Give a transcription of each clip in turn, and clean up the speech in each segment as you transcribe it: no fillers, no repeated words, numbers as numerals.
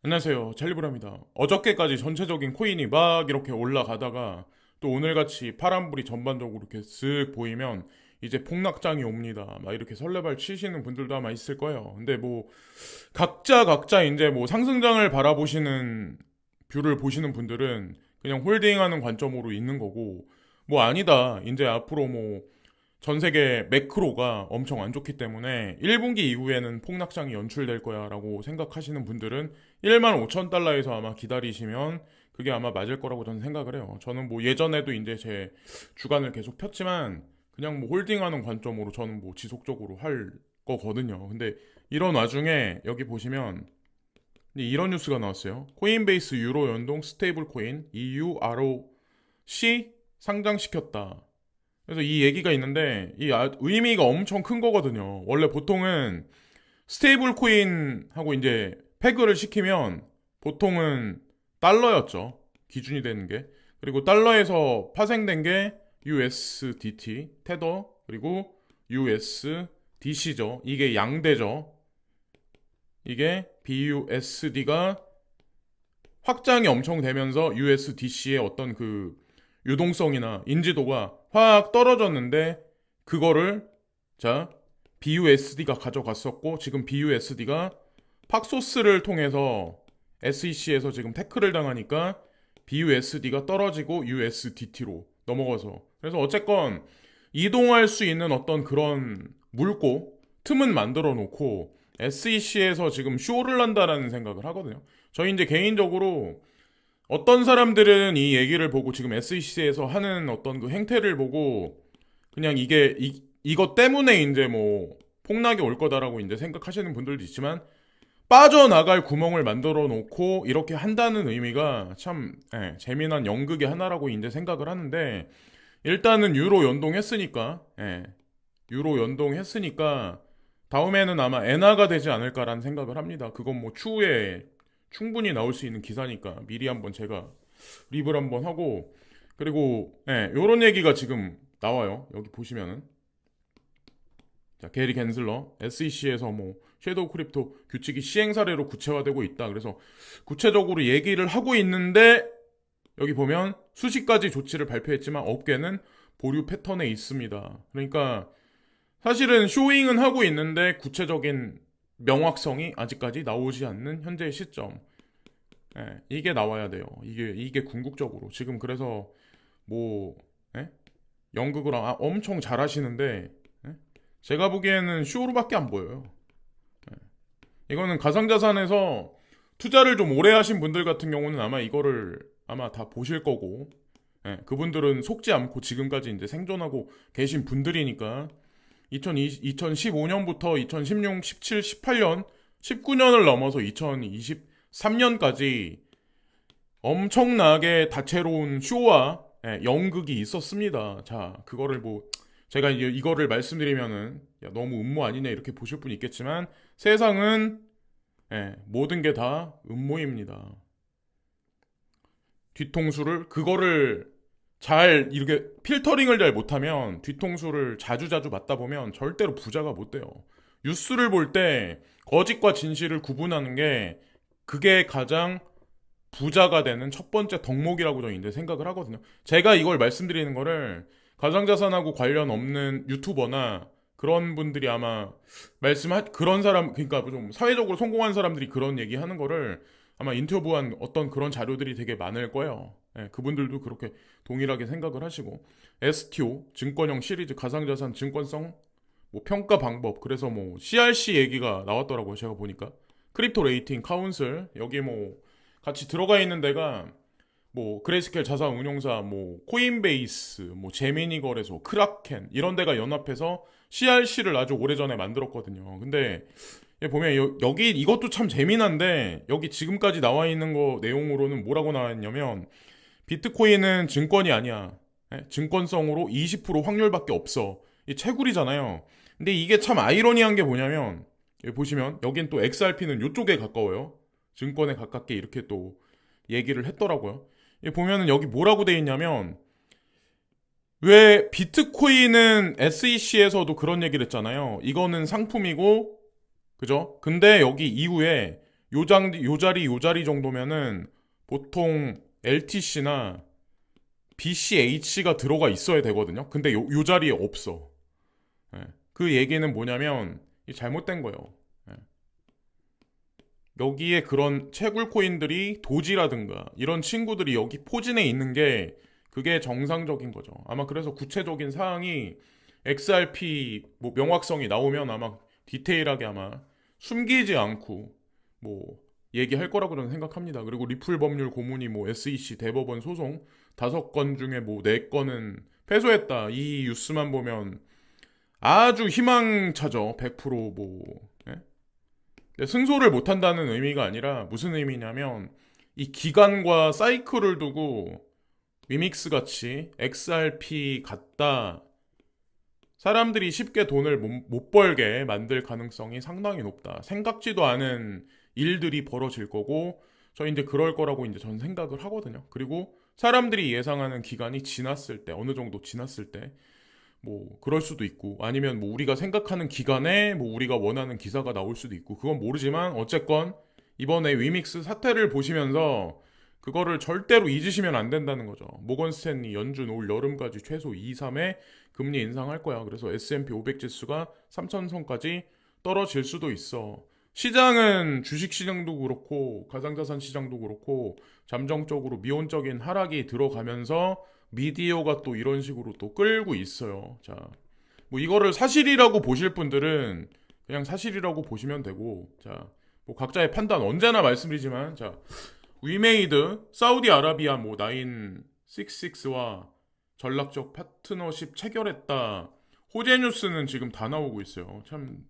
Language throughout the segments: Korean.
안녕하세요. 찰리브라입니다. 어저께까지 전체적인 코인이 막 이렇게 올라가다가 또 오늘같이 파란불이 전반적으로 이렇게 쓱 보이면 이제 폭락장이 옵니다. 막 이렇게 설레발 치시는 분들도 아마 있을 거예요. 근데 뭐 각자 이제 뭐 상승장을 바라보시는 뷰를 보시는 분들은 그냥 홀딩하는 관점으로 있는 거고 뭐 아니다. 이제 앞으로 뭐 전 세계 매크로가 엄청 안 좋기 때문에 1분기 이후에는 폭락장이 연출될 거야 라고 생각하시는 분들은 1만 5천 달러에서 아마 기다리시면 그게 아마 맞을 거라고 저는 생각을 해요. 저는 뭐 예전에도 이제 제 주간을 계속 폈지만 그냥 뭐 홀딩하는 관점으로 저는 뭐 지속적으로 할 거거든요. 근데 이런 와중에 여기 보시면 이런 뉴스가 나왔어요. 코인베이스 유로 연동 스테이블 코인 EUROC 상장시켰다. 그래서 이 얘기가 있는데 의미가 엄청 큰 거거든요. 원래 보통은 스테이블 코인하고 이제 페그를 시키면 보통은 달러였죠. 기준이 되는 게. 그리고 달러에서 파생된 게 USDT, 테더, 그리고 USDC죠. 이게 양대죠. 이게 BUSD가 확장이 엄청 되면서 USDC의 어떤 그 유동성이나 인지도가 확 떨어졌는데 그거를 자 BUSD가 가져갔었고 지금 BUSD가 팍소스를 통해서 SEC에서 지금 태클을 당하니까 BUSD가 떨어지고 USDT로 넘어가서 그래서 어쨌건 이동할 수 있는 어떤 그런 물고 틈은 만들어 놓고 SEC에서 지금 쇼를 한다라는 생각을 하거든요. 저희 이제 개인적으로 어떤 사람들은 이 얘기를 보고 지금 SEC에서 하는 어떤 그 행태를 보고 그냥 이것 때문에 이제 뭐 폭락이 올 거다라고 이제 생각하시는 분들도 있지만 빠져나갈 구멍을 만들어 놓고 이렇게 한다는 의미가 참 재미난 연극의 하나라고 이제 생각을 하는데 일단은 유로 연동했으니까 유로 연동했으니까 다음에는 아마 엔화가 되지 않을까라는 생각을 합니다. 그건 뭐 추후에 충분히 나올 수 있는 기사니까 미리 한번 제가 리뷰를 한번 하고 그리고 요런 얘기가 지금 나와요. 여기 보시면은 자, 게리 겐슬러 SEC에서 뭐 섀도우 크립토 규칙이 시행 사례로 구체화되고 있다. 그래서 구체적으로 얘기를 하고 있는데 여기 보면 수십 가지 조치를 발표했지만 업계는 보류 패턴에 있습니다. 그러니까 사실은 쇼잉은 하고 있는데 구체적인 명확성이 아직까지 나오지 않는 현재의 시점. 이게 나와야 돼요. 이게 궁극적으로 지금 그래서 뭐 예? 연극을 엄청 잘하시는데 예? 제가 보기에는 쇼로밖에 안 보여요. 이거는 가상자산에서 투자를 좀 오래 하신 분들 같은 경우는 아마 이거를 아마 다 보실 거고 그분들은 속지 않고 지금까지 이제 생존하고 계신 분들이니까 2015년부터 2016, 17, 18년, 19년을 넘어서 2023년까지 엄청나게 다채로운 쇼와 연극이 있었습니다. 자, 그거를 뭐 제가 이거를 말씀드리면은 야, 너무 음모 아니냐 이렇게 보실 분 있겠지만 세상은 모든 게 다 음모입니다. 뒤통수를 그거를 잘 이렇게 필터링을 잘 못하면 뒤통수를 자주자주 맞다 보면 절대로 부자가 못 돼요. 뉴스를 볼 때 거짓과 진실을 구분하는 게 그게 가장 부자가 되는 첫 번째 덕목이라고 저는 이제 생각을 하거든요. 제가 이걸 말씀드리는 거를 가상자산하고 관련 없는 유튜버나 그런 분들이 아마 그런 사람 그러니까 좀 사회적으로 성공한 사람들이 그런 얘기하는 거를 아마 인터뷰한 어떤 그런 자료들이 되게 많을 거예요. 그분들도 그렇게 동일하게 생각을 하시고 STO 증권형 시리즈 가상자산 증권성 뭐 평가 방법 그래서 뭐 CRC 얘기가 나왔더라고요. 제가 보니까 크립토 레이팅 카운슬 여기 뭐 같이 들어가 있는 데가 뭐 그레이스케일 자산 운용사 뭐 코인베이스 뭐 제미니 거래소 크라켄 이런 데가 연합해서 CRC를 아주 오래전에 만들었거든요. 근데 보면 여기 이것도 참 재미난데 여기 지금까지 나와 있는 거 내용으로는 뭐라고 나왔냐면 비트코인은 증권이 아니야. 증권성으로 20% 확률밖에 없어. 이 채굴이잖아요. 근데 이게 참 아이러니한 게 뭐냐면 여기 보시면 여긴 또 XRP는 이쪽에 가까워요. 증권에 가깝게 이렇게 또 얘기를 했더라고요. 보면은 여기 뭐라고 돼 있냐면 왜 비트코인은 SEC에서도 그런 얘기를 했잖아요. 이거는 상품이고 그죠? 근데 여기 이후에 요 자리 정도면은 보통 LTC나 BCH가 들어가 있어야 되거든요. 근데 요 자리에 없어. 예. 그 얘기는 뭐냐면 이게 잘못된 거예요. 예. 여기에 그런 채굴 코인들이 도지라든가 이런 친구들이 여기 포진해 있는 게 그게 정상적인 거죠. 아마 그래서 구체적인 사항이 XRP 뭐 명확성이 나오면 아마 디테일하게 아마 숨기지 않고 뭐 얘기할 거라고 저는 생각합니다. 그리고 리플 법률 고문이 뭐 SEC 대법원 소송 5건 중에 뭐 4건은 패소했다. 이 뉴스만 보면 아주 희망차죠. 100%뭐 승소를 못한다는 의미가 아니라 무슨 의미냐면 이 기간과 사이클을 두고 위믹스 같이 XRP 같다 사람들이 쉽게 돈을 못 벌게 만들 가능성이 상당히 높다. 생각지도 않은 일들이 벌어질 거고 저 이제 그럴 거라고 이제 전 생각을 하거든요. 그리고 사람들이 예상하는 기간이 지났을 때 어느 정도 지났을 때 뭐 그럴 수도 있고 아니면 뭐 우리가 생각하는 기간에 뭐 우리가 원하는 기사가 나올 수도 있고 그건 모르지만 어쨌건 이번에 위믹스 사태를 보시면서 그거를 절대로 잊으시면 안 된다는 거죠. 모건 스탠리 연준 올 여름까지 최소 2, 3회 금리 인상할 거야. 그래서 S&P 500 지수가 3,000선까지 떨어질 수도 있어. 시장은 주식 시장도 그렇고 가상자산 시장도 그렇고 잠정적으로 미온적인 하락이 들어가면서 미디어가 또 이런 식으로 또 끌고 있어요. 자, 뭐 이거를 사실이라고 보실 분들은 그냥 사실이라고 보시면 되고, 자, 뭐 각자의 판단 언제나 말씀드리지만, 자, 위메이드, 사우디아라비아 뭐 966와 전략적 파트너십 체결했다. 호재 뉴스는 지금 다 나오고 있어요. 참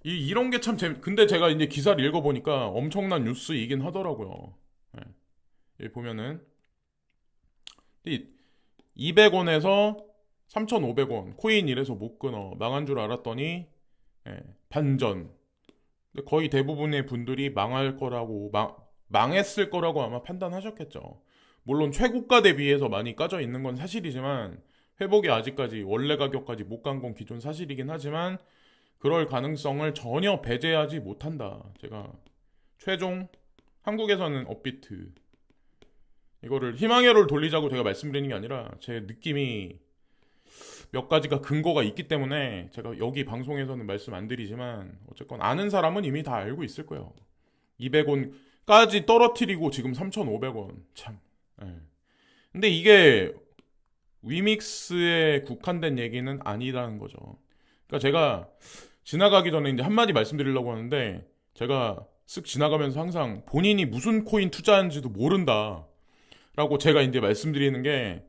이런 게 참 근데 제가 이제 기사를 읽어보니까 엄청난 뉴스이긴 하더라고요. 예. 여기 보면은 200원에서 3,500원 코인 이래서 못 끊어 망한 줄 알았더니 반전. 근데 거의 대부분의 분들이 망할 거라고 망했을 거라고 아마 판단하셨겠죠. 물론 최고가 대비해서 많이 까져 있는 건 사실이지만 회복이 아직까지 원래 가격까지 못 간 건 기존 사실이긴 하지만 그럴 가능성을 전혀 배제하지 못한다. 제가 최종 한국에서는 업비트 이거를 희망회로를 돌리자고 제가 말씀드리는 게 아니라 제 느낌이 몇 가지가 근거가 있기 때문에 제가 여기 방송에서는 말씀 안 드리지만 어쨌건 아는 사람은 이미 다 알고 있을 거예요. 200원까지 떨어뜨리고 지금 3,500원 참. 예. 근데 이게 위믹스에 국한된 얘기는 아니라는 거죠. 그러니까 제가 지나가기 전에 이제 한마디 말씀드리려고 하는데 제가 쓱 지나가면서 항상 본인이 무슨 코인 투자하는지도 모른다. 라고 제가 이제 말씀드리는 게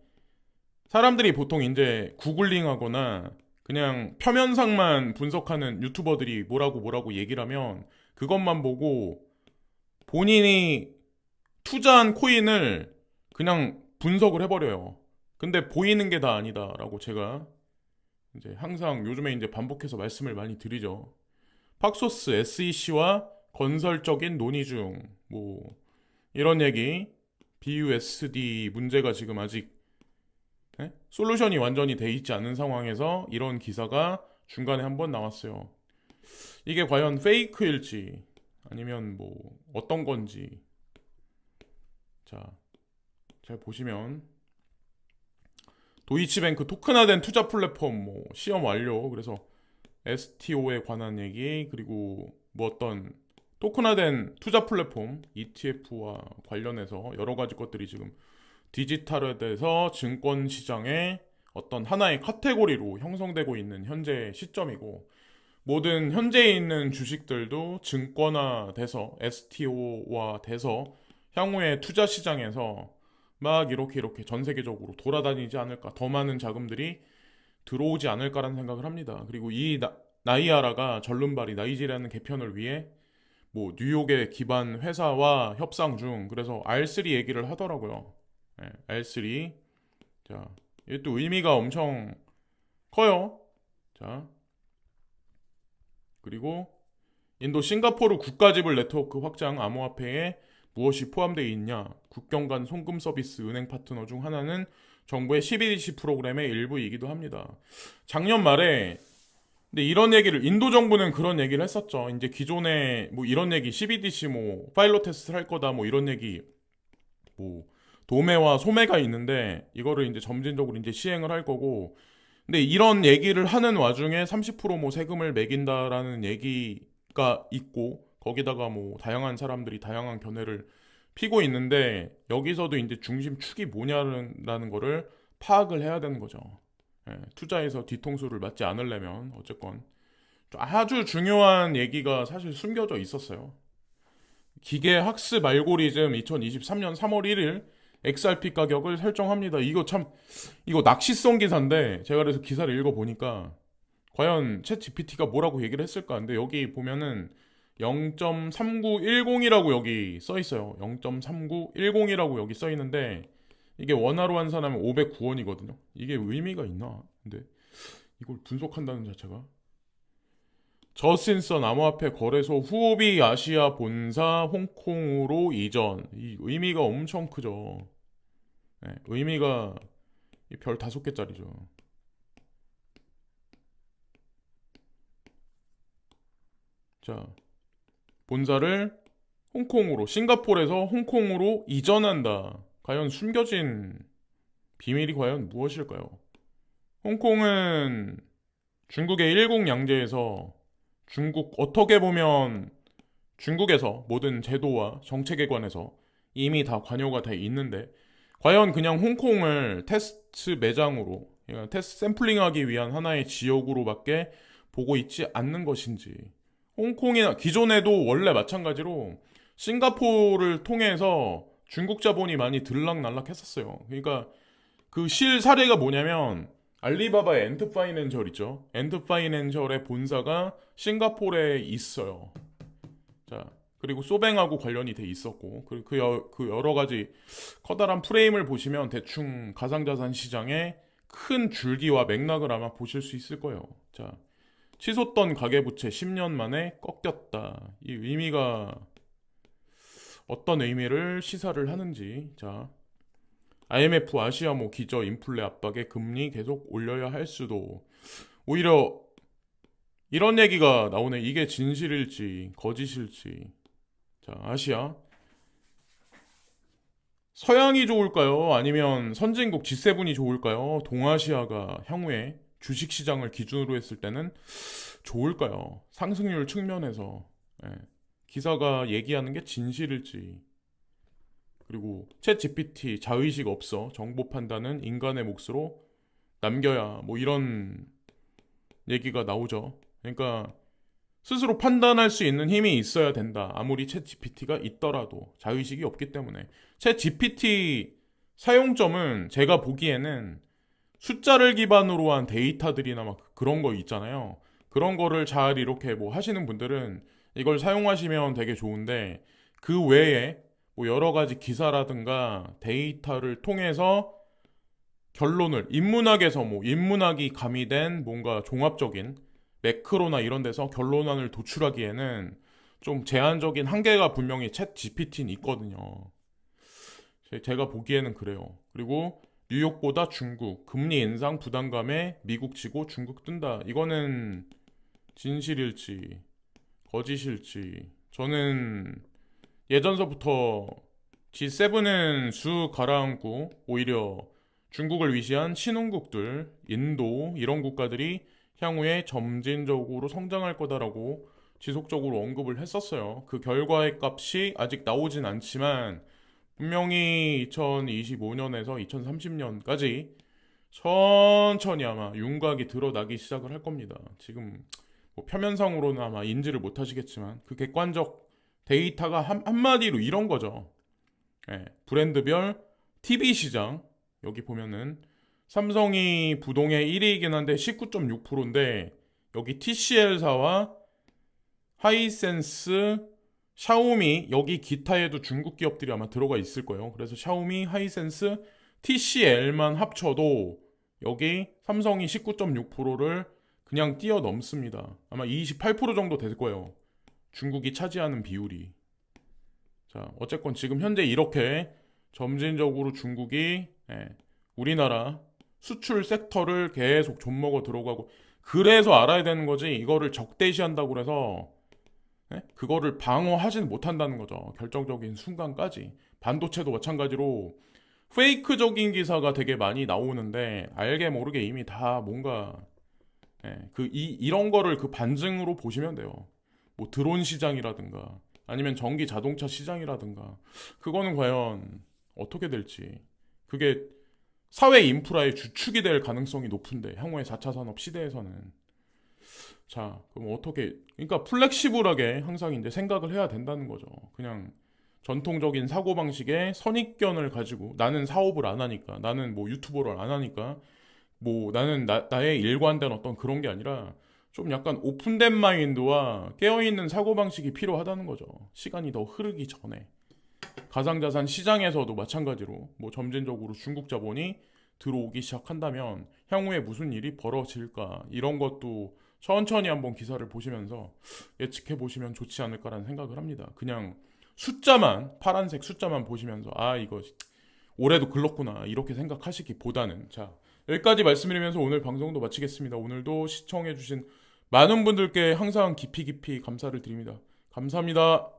사람들이 보통 이제 구글링 하거나 그냥 표면상만 분석하는 유튜버들이 뭐라고 얘기를 하면 그것만 보고 본인이 투자한 코인을 그냥 분석을 해버려요. 근데 보이는 게 다 아니다라고 제가 이제 항상 요즘에 이제 반복해서 말씀을 많이 드리죠. 팍소스 SEC와 건설적인 논의 중 뭐 이런 얘기 BUSD 문제가 지금 아직 솔루션이 완전히 돼 있지 않은 상황에서 이런 기사가 중간에 한번 나왔어요. 이게 과연 페이크일지 아니면 뭐 어떤 건지 자, 잘 보시면 도이치뱅크 토큰화된 투자 플랫폼 뭐 시험 완료 그래서 STO에 관한 얘기 그리고 뭐 어떤 토큰화된 투자 플랫폼 ETF와 관련해서 여러 가지 것들이 지금 디지털화돼서 증권 시장에 어떤 하나의 카테고리로 형성되고 있는 현재 시점이고 모든 현재 있는 주식들도 증권화돼서 STO화 돼서 향후에 투자 시장에서 막 이렇게 전 세계적으로 돌아다니지 않을까 더 많은 자금들이 들어오지 않을까라는 생각을 합니다. 그리고 이 나이아라가 전륜발이 나이지라는 개편을 위해 뭐 뉴욕의 기반 회사와 협상 중 그래서 R3 얘기를 하더라고요. R3 자 이게 또 의미가 엄청 커요. 자 그리고 인도 싱가포르 국가지불 네트워크 확장 암호화폐에 무엇이 포함되어 있냐 국경 간 송금 서비스 은행 파트너 중 하나는 정부의 12DC 프로그램의 일부이기도 합니다. 작년 말에 근데 이런 얘기를 인도 정부는 그런 얘기를 했었죠. 이제 기존에 뭐 이런 얘기 CBDC 뭐 파일럿 테스트를 할 거다 뭐 이런 얘기 뭐 도매와 소매가 있는데 이거를 이제 점진적으로 이제 시행을 할 거고 근데 이런 얘기를 하는 와중에 30%뭐 세금을 매긴다라는 얘기가 있고 거기다가 뭐 다양한 사람들이 다양한 견해를 피고 있는데 여기서도 이제 중심축이 뭐냐라는 거를 파악을 해야 되는 거죠. 예, 투자에서 뒤통수를 맞지 않으려면 어쨌건 아주 중요한 얘기가 사실 숨겨져 있었어요. 기계 학습 알고리즘 2023년 3월 1일 XRP 가격을 설정합니다. 이거 낚시성 기사인데 제가 그래서 기사를 읽어보니까 과연 챗 GPT가 뭐라고 얘기를 했을까? 근데 여기 보면은 0.3910이라고 여기 써 있어요. 0.3910이라고 여기 써 있는데 이게 원화로 환산하면 509원이거든요. 이게 의미가 있나? 근데 이걸 분석한다는 자체가 저스틴선 암호화폐 거래소 후오비 아시아 본사 홍콩으로 이전. 이 의미가 엄청 크죠. 네, 의미가 별 5개짜리죠. 자, 본사를 홍콩으로, 싱가포르에서 홍콩으로 이전한다. 과연 숨겨진 비밀이 과연 무엇일까요? 홍콩은 중국의 일국양제에서 중국 어떻게 보면 중국에서 모든 제도와 정책에 관해서 이미 다 관여가 돼 있는데 과연 그냥 홍콩을 테스트 매장으로 그러니까 테스트 샘플링하기 위한 하나의 지역으로밖에 보고 있지 않는 것인지 홍콩이나 기존에도 원래 마찬가지로 싱가포르를 통해서 중국 자본이 많이 들락날락했었어요. 그러니까 그 실 사례가 뭐냐면 알리바바의 엔트파이낸셜 있죠. 엔트파이낸셜의 본사가 싱가포르에 있어요. 자, 그리고 소뱅하고 관련이 돼 있었고 그 여러 가지 커다란 프레임을 보시면 대충 가상자산 시장의 큰 줄기와 맥락을 아마 보실 수 있을 거예요. 자, 치솟던 가계부채 10년 만에 꺾였다. 이 의미가 어떤 의미를 시사를 하는지. 자, IMF 아시아모 기저 인플레 압박에 금리 계속 올려야 할 수도. 오히려 이런 얘기가 나오네. 이게 진실일지 거짓일지. 자, 아시아. 서양이 좋을까요? 아니면 선진국 G7이 좋을까요? 동아시아가 향후에 주식시장을 기준으로 했을 때는 좋을까요? 상승률 측면에서. 예. 기사가 얘기하는 게 진실일지. 그리고 챗 GPT 자의식 없어. 정보 판단은 인간의 몫으로 남겨야 뭐 이런 얘기가 나오죠. 그러니까 스스로 판단할 수 있는 힘이 있어야 된다. 아무리 챗 GPT가 있더라도 자의식이 없기 때문에 챗 GPT 사용점은 제가 보기에는 숫자를 기반으로 한 데이터들이나 막 그런 거 있잖아요. 그런 거를 잘 이렇게 뭐 하시는 분들은 이걸 사용하시면 되게 좋은데 그 외에 뭐 여러 가지 기사라든가 데이터를 통해서 결론을 인문학에서 뭐 인문학이 가미된 뭔가 종합적인 매크로나 이런 데서 결론안을 도출하기에는 좀 제한적인 한계가 분명히 챗 GPT는 있거든요. 제가 보기에는 그래요. 그리고 뉴욕보다 중국, 금리 인상 부담감에 미국 지고 중국 뜬다. 이거는 진실일지 거짓일지. 저는 예전서부터 G7은 수 가라앉고 오히려 중국을 위시한 신흥국들, 인도 이런 국가들이 향후에 점진적으로 성장할 거다라고 지속적으로 언급을 했었어요. 그 결과의 값이 아직 나오진 않지만 분명히 2025년에서 2030년까지 천천히 아마 윤곽이 드러나기 시작을 할 겁니다. 지금 뭐 표면상으로는 아마 인지를 못 하시겠지만 그 객관적 데이터가 한마디로 이런 거죠. 예, 브랜드별 TV 시장 여기 보면은 삼성이 부동의 1위이긴 한데 19.6%인데 여기 TCL사와 하이센스, 샤오미 여기 기타에도 중국 기업들이 아마 들어가 있을 거예요. 그래서 샤오미, 하이센스, TCL만 합쳐도 여기 삼성이 19.6%를 그냥 뛰어넘습니다. 아마 28% 정도 될 거예요. 중국이 차지하는 비율이. 자, 어쨌건 지금 현재 이렇게 점진적으로 중국이 우리나라 수출 섹터를 계속 좀먹어 들어가고 그래서 알아야 되는 거지. 이거를 적대시한다고 그래서 그거를 방어하지는 못한다는 거죠. 결정적인 순간까지. 반도체도 마찬가지로 페이크적인 기사가 되게 많이 나오는데 알게 모르게 이미 다 뭔가 이런 거를 그 반증으로 보시면 돼요. 뭐 드론 시장이라든가 아니면 전기 자동차 시장이라든가 그거는 과연 어떻게 될지 그게 사회 인프라의 주축이 될 가능성이 높은데 향후의 4차 산업 시대에서는 자 그럼 어떻게 그러니까 플렉시블하게 항상 이제 생각을 해야 된다는 거죠. 그냥 전통적인 사고방식의 선입견을 가지고 나는 사업을 안 하니까 나는 뭐 유튜버를 안 하니까 뭐 나는 나의 일관된 어떤 그런 게 아니라 좀 약간 오픈된 마인드와 깨어있는 사고방식이 필요하다는 거죠. 시간이 더 흐르기 전에. 가상자산 시장에서도 마찬가지로 뭐 점진적으로 중국 자본이 들어오기 시작한다면 향후에 무슨 일이 벌어질까 이런 것도 천천히 한번 기사를 보시면서 예측해 보시면 좋지 않을까라는 생각을 합니다. 그냥 숫자만 파란색 숫자만 보시면서 아 이거 올해도 글렀구나 이렇게 생각하시기보다는 자 여기까지 말씀드리면서 오늘 방송도 마치겠습니다. 오늘도 시청해주신 많은 분들께 항상 깊이 깊이 감사를 드립니다. 감사합니다.